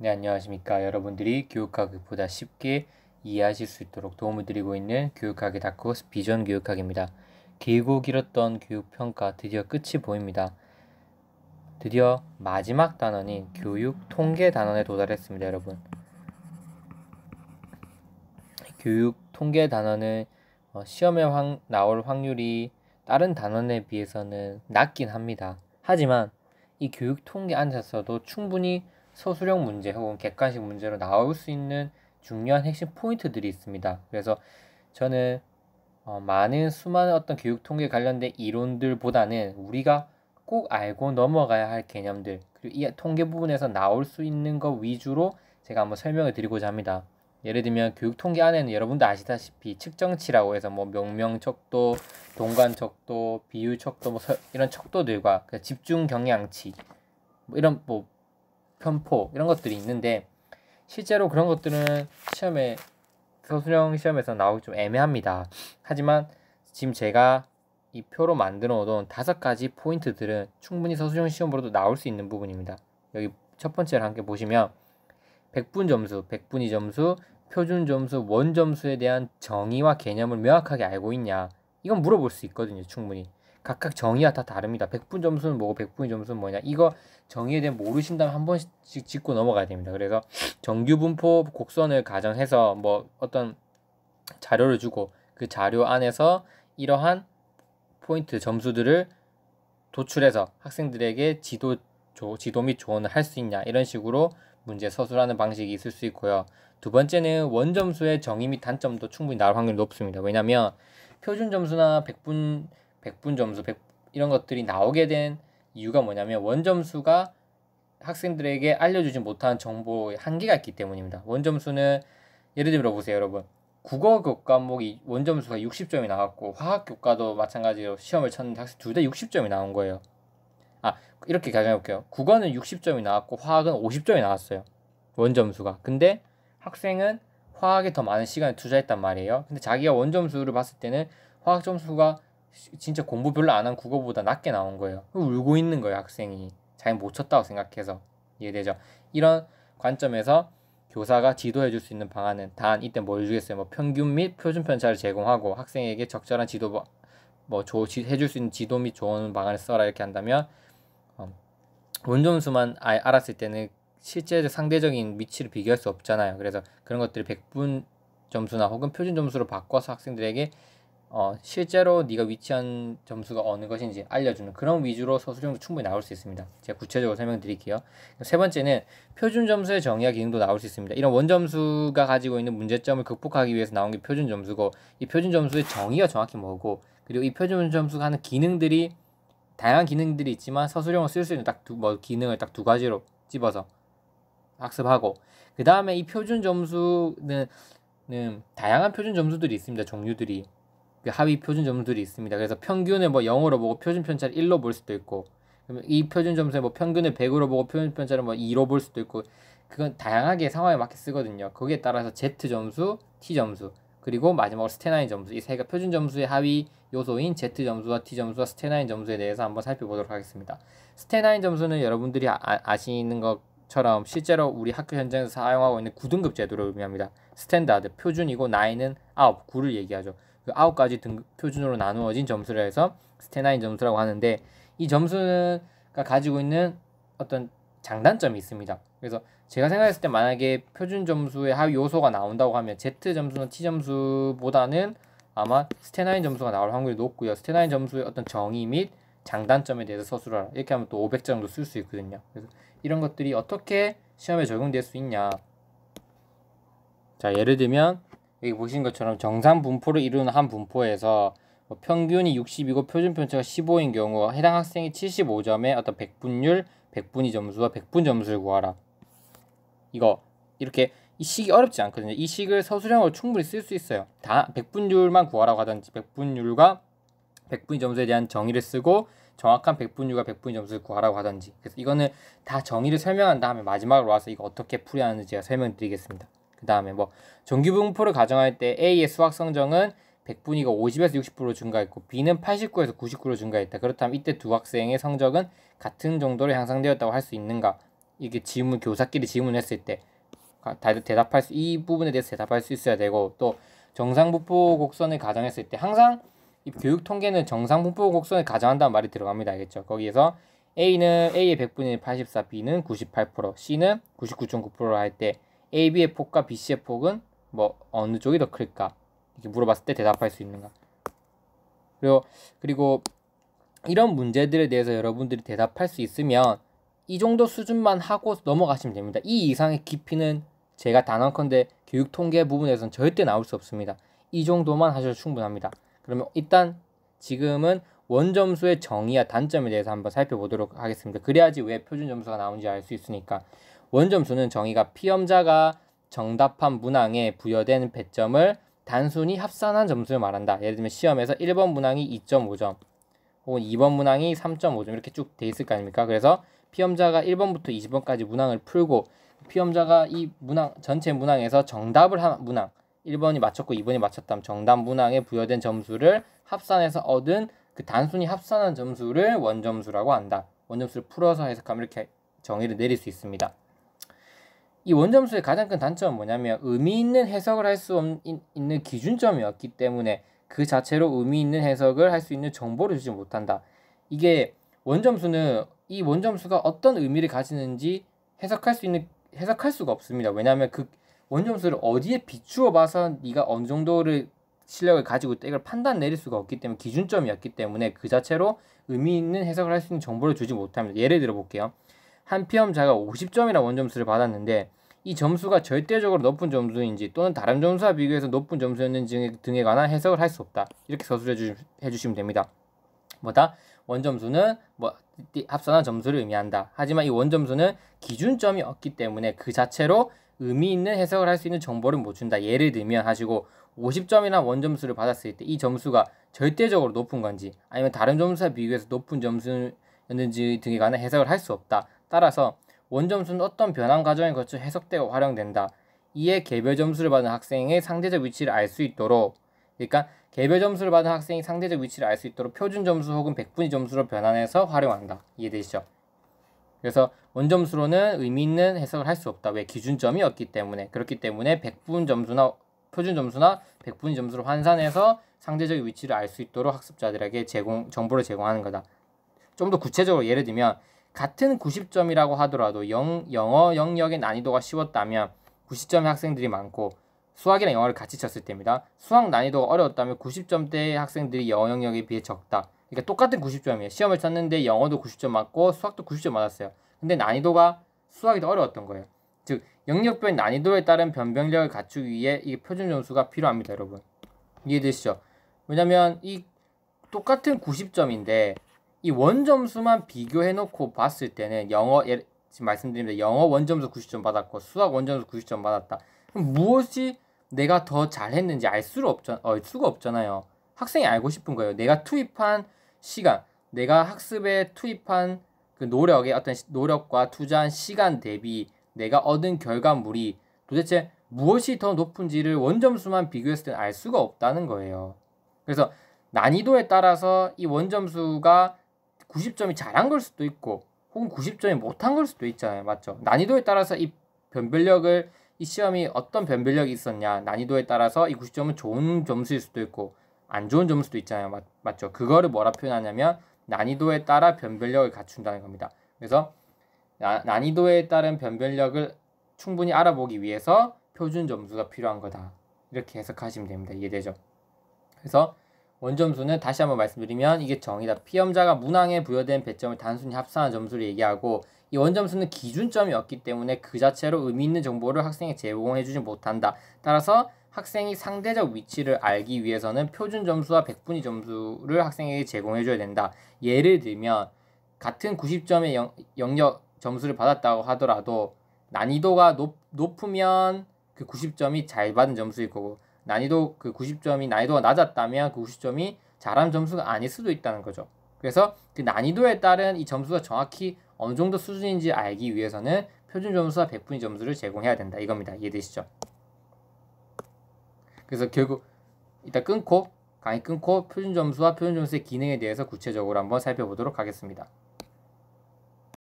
네, 안녕하십니까. 여러분들이 교육학보다 쉽게 이해하실 수 있도록 도움을 드리고 있는 교육학의 다크호스 비전 교육학입니다. 길고 길었던 교육평가 드디어 끝이 보입니다. 드디어 마지막 단원인 교육 통계 단원에 도달했습니다, 여러분. 교육 통계 단원은 시험에 나올 확률이 다른 단원에 비해서는 낮긴 합니다. 하지만 이 교육 통계 안에서도 충분히 서술형 문제 혹은 객관식 문제로 나올 수 있는 중요한 핵심 포인트들이 있습니다. 그래서 저는 수많은 어떤 교육 통계 관련된 이론들보다는 우리가 꼭 알고 넘어가야 할 개념들, 그리고 이 통계 부분에서 나올 수 있는 것 위주로 제가 한번 설명을 드리고자 합니다. 예를 들면 교육 통계 안에는 여러분도 아시다시피 측정치라고 해서 뭐 명명 척도, 동관 척도, 비율 척도, 이런 척도들과 집중 경량치, 이런 편포 이런 것들이 있는데, 실제로 그런 것들은 서술형 시험에서 나오기 좀 애매합니다. 하지만 지금 제가 이 표로 만들어 놓은 5가지 포인트들은 충분히 서술형 시험으로도 나올 수 있는 부분입니다. 여기 첫 번째를 함께 보시면 백분 점수, 백분위 점수, 표준 점수, 원 점수에 대한 정의와 개념을 명확하게 알고 있냐, 이건 물어볼 수 있거든요. 충분히 각각 정의가 다 다릅니다. 백분 점수는 뭐고 백분위 점수는 뭐냐, 이거 정의에 대해 모르신다면 한 번씩 짚고 넘어가야 됩니다. 그래서 정규 분포 곡선을 가정해서 어떤 자료를 주고 그 자료 안에서 이러한 포인트 점수들을 도출해서 학생들에게 지도 및 조언을 할 수 있냐, 이런 식으로 문제 서술하는 방식이 있을 수 있고요. 두 번째는 원점수의 정의 및 단점도 충분히 나올 확률이 높습니다. 왜냐하면 표준 점수나 백분 점수, 이런 것들이 나오게 된 이유가 뭐냐면 원점수가 학생들에게 알려주지 못한 정보의 한계가 있기 때문입니다. 원점수는 예를 들어 보세요, 여러분. 국어 교과목이 원점수가 60점이 나왔고 화학 교과도 마찬가지로 시험을 쳤는데 학생 둘 다 60점이 나온 거예요. 이렇게 가정해 볼게요. 국어는 60점이 나왔고 화학은 50점이 나왔어요. 원점수가. 근데 학생은 화학에 더 많은 시간을 투자했단 말이에요. 근데 자기가 원점수를 봤을 때는 화학 점수가 진짜 공부 별로 안 한 국어보다 낮게 나온 거예요. 울고 있는 거예요, 학생이. 자기 못 쳤다고 생각해서. 이해되죠? 이런 관점에서 교사가 지도해 줄 수 있는 방안은 단 이때 뭘 주겠어요? 평균 및 표준 편차를 제공하고 학생에게 적절한 지도 해줄 수 있는 지도 및 조언 방안을 써라, 이렇게 한다면 원점수만 알았을 때는 실제 상대적인 위치를 비교할 수 없잖아요. 그래서 그런 것들을 백분 점수나 혹은 표준 점수로 바꿔서 학생들에게 실제로 네가 위치한 점수가 어느 것인지 알려주는 그런 위주로 서술형도 충분히 나올 수 있습니다. 제가 구체적으로 설명드릴게요. 세 번째는 표준 점수의 정의와 기능도 나올 수 있습니다. 이런 원점수가 가지고 있는 문제점을 극복하기 위해서 나온 게 표준 점수고, 이 표준 점수의 정의가 정확히 뭐고, 그리고 이 표준 점수가 하는 기능들이 다양한 기능들이 있지만 서술형을 쓸 수 있는 기능을 딱 2가지로 집어서 학습하고, 그 다음에 이 표준 점수는 다양한 표준 점수들이 있습니다. 종류들이 하위 표준 점수들이 있습니다. 그래서 평균을 0으로 보고 표준 편차를 1로 볼 수도 있고, 이 표준 점수의 평균을 100으로 보고 표준 편차를 2로 볼 수도 있고, 그건 다양하게 상황에 맞게 쓰거든요. 거기에 따라서 Z 점수, T 점수, 그리고 마지막으로 스테나인 점수, 이 3가 표준 점수의 하위 요소인 Z 점수와 T 점수와 스테나인 점수에 대해서 한번 살펴보도록 하겠습니다. 스테나인 점수는 여러분들이 아시는 것처럼 실제로 우리 학교 현장에서 사용하고 있는 9등급 제도를 의미합니다. 스탠다드, 표준이고 나이는 9를 얘기하죠. 그 9가지 등급 표준으로 나누어진 점수를 해서 스테나인 점수라고 하는데, 이 점수가 가지고 있는 어떤 장단점이 있습니다. 그래서 제가 생각했을 때 만약에 표준 점수의 하위 요소가 나온다고 하면 Z 점수나 T 점수보다는 아마 스테나인 점수가 나올 확률이 높고요. 스테나인 점수의 어떤 정의 및 장단점에 대해서 서술하라, 이렇게 하면 또 500점 정도 쓸 수 있거든요. 그래서 이런 것들이 어떻게 시험에 적용될 수 있냐. 자, 예를 들면 여기 보신 것처럼 정상 분포를 이루는 한 분포에서 평균이 60이고 표준 편차가 15인 경우 해당 학생이 75점의 어떤 백분율, 백분위 점수와 백분 점수를 구하라. 이렇게 이 식이 어렵지 않거든요. 이 식을 서술형으로 충분히 쓸 수 있어요. 다 백분율만 구하라고 하든지, 백분율과 백분위 점수에 대한 정의를 쓰고 정확한 백분율과 백분위 점수를 구하라고 하든지. 그래서 이거는 다 정의를 설명한 다음에 마지막으로 와서 이거 어떻게 풀어야 하는지 제가 설명드리겠습니다. 그 다음에 정규 분포를 가정할 때 A의 수학 성적은 백분위가 50에서 60% 증가했고 B는 89에서 99% 증가했다. 그렇다면 이때 두 학생의 성적은 같은 정도로 향상되었다고 할 수 있는가? 이게 교사끼리 질문했을 때 대답할 수, 이 부분에 대해서 대답할 수 있어야 되고, 또 정상분포 곡선을 가정했을 때 항상 이 교육 통계는 정상분포 곡선을 가정한다는 말이 들어갑니다. 알겠죠? 거기에서 A의 100분의 84, B는 98%, C는 99.9%를 할 때 A, B의 폭과 B, C의 폭은 뭐 어느 쪽이 더 클까? 이렇게 물어봤을 때 대답할 수 있는가? 그리고 이런 문제들에 대해서 여러분들이 대답할 수 있으면 이 정도 수준만 하고 넘어가시면 됩니다. 이 이상의 깊이는 제가 단언컨대 교육 통계 부분에서는 절대 나올 수 없습니다. 이 정도만 하셔도 충분합니다. 그러면 일단 지금은 원점수의 정의와 단점에 대해서 한번 살펴보도록 하겠습니다. 그래야지 왜 표준 점수가 나오는지 알 수 있으니까. 원점수는 정의가 피험자가 정답한 문항에 부여된 배점을 단순히 합산한 점수를 말한다. 예를 들면 시험에서 1번 문항이 2.5점 혹은 2번 문항이 3.5점 이렇게 쭉 돼 있을 거 아닙니까? 그래서 피험자가 1번부터 20번까지 문항을 풀고 피험자가 이 문항 전체 문항에서 정답을 한 문항 1번이 맞췄고 2번이 맞췄다면 정답 문항에 부여된 점수를 합산해서 얻은 그 단순히 합산한 점수를 원점수라고 한다. 원점수를 풀어서 해석하면 이렇게 정의를 내릴 수 있습니다. 이 원점수의 가장 큰 단점은 뭐냐면 의미 있는 해석을 할 수 있는 기준점이었기 때문에 그 자체로 의미 있는 해석을 할 수 있는 정보를 주지 못한다. 이게 원점수는 이 원점수가 어떤 의미를 가지는지 해석할 수가 없습니다. 왜냐하면 그 원점수를 어디에 비추어 봐서 네가 어느 정도를 실력을 가지고 있다 이걸 판단 내릴 수가 없기 때문에 기준점이었기 때문에 그 자체로 의미 있는 해석을 할 수 있는 정보를 주지 못합니다. 예를 들어 볼게요. 한 피험자가 50점이라는 원점수를 받았는데 이 점수가 절대적으로 높은 점수인지 또는 다른 점수와 비교해서 높은 점수였는지 등에 관한 해석을 할 수 없다. 이렇게 서술해 주시면 됩니다. 뭐다? 원점수는 뭐 합산한 점수를 의미한다. 하지만 이 원점수는 기준점이 없기 때문에 그 자체로 의미 있는 해석을 할 수 있는 정보를 못 준다. 예를 들면 하시고 50점이나 원점수를 받았을 때 이 점수가 절대적으로 높은 건지 아니면 다른 점수와 비교해서 높은 점수였는지 등에 관한 해석을 할 수 없다. 따라서 원점수는 어떤 변환 과정을 거쳐 해석되고 활용된다. 이에 개별 점수를 받은 학생의 상대적 위치를 알 수 있도록 그러니까 개별 점수를 받은 학생이 상대적 위치를 알 수 있도록 표준 점수 혹은 백분위 점수로 변환해서 활용한다. 이해되시죠? 그래서 원점수로는 의미 있는 해석을 할 수 없다. 왜? 기준점이 없기 때문에. 그렇기 때문에 백분 점수나 표준 점수나 백분위 점수로 환산해서 상대적 위치를 알 수 있도록 학습자들에게 정보를 제공하는 거다. 좀 더 구체적으로 예를 들면 같은 90점이라고 하더라도 영어 영역의 난이도가 쉬웠다면 90점의 학생들이 많고 수학이랑 영어를 같이 쳤을 때입니다. 수학 난이도가 어려웠다면 90점대의 학생들이 영어 영역에 비해 적다. 그러니까 똑같은 90점이에요. 시험을 쳤는데 영어도 90점 맞고 수학도 90점 맞았어요. 근데 난이도가 수학이 더 어려웠던 거예요. 즉 영역별 난이도에 따른 변별력을 갖추기 위해 이 표준 점수가 필요합니다. 여러분 이해되시죠? 왜냐면 이 똑같은 90점인데 이 원점수만 비교해놓고 봤을 때는 지금 말씀드립니다. 영어 원점수 90점 받았고 수학 원점수 90점 받았다. 그럼 무엇이 내가 더 잘했는지 알 수가 없잖아요. 학생이 알고 싶은 거예요. 내가 투입한 시간, 내가 학습에 투입한 그 노력의 어떤 노력과 투자한 시간 대비 내가 얻은 결과물이 도대체 무엇이 더 높은지를 원점수만 비교했을 때는 알 수가 없다는 거예요. 그래서 난이도에 따라서 이 원점수가 90점이 잘한 걸 수도 있고 혹은 90점이 못한 걸 수도 있잖아요. 맞죠? 난이도에 따라서 이 시험이 어떤 변별력이 있었냐 난이도에 따라서 이 90점은 좋은 점수일 수도 있고 안 좋은 점수도 있잖아요. 맞죠? 그거를 뭐라 표현하냐면 난이도에 따라 변별력을 갖춘다는 겁니다. 그래서 난이도에 따른 변별력을 충분히 알아보기 위해서 표준 점수가 필요한 거다. 이렇게 해석하시면 됩니다. 이해되죠? 그래서 원점수는 다시 한번 말씀드리면 이게 정의다. 피험자가 문항에 부여된 배점을 단순히 합산한 점수를 얘기하고 이 원점수는 기준점이 없기 때문에 그 자체로 의미 있는 정보를 학생에게 제공해주지 못한다. 따라서 학생이 상대적 위치를 알기 위해서는 표준 점수와 백분위 점수를 학생에게 제공해줘야 된다. 예를 들면 같은 90점의 영역 점수를 받았다고 하더라도 난이도가 높으면 그 90점이 잘 받은 점수일 거고 그 90점이 난이도가 낮았다면 그 90점이 잘한 점수가 아닐 수도 있다는 거죠. 그래서 그 난이도에 따른 이 점수가 정확히 어느 정도 수준인지 알기 위해서는 표준 점수와 백분위 점수를 제공해야 된다. 이겁니다. 이해되시죠? 그래서 결국 이따 강의 끊고 표준 점수와 표준 점수의 기능에 대해서 구체적으로 한번 살펴보도록 하겠습니다.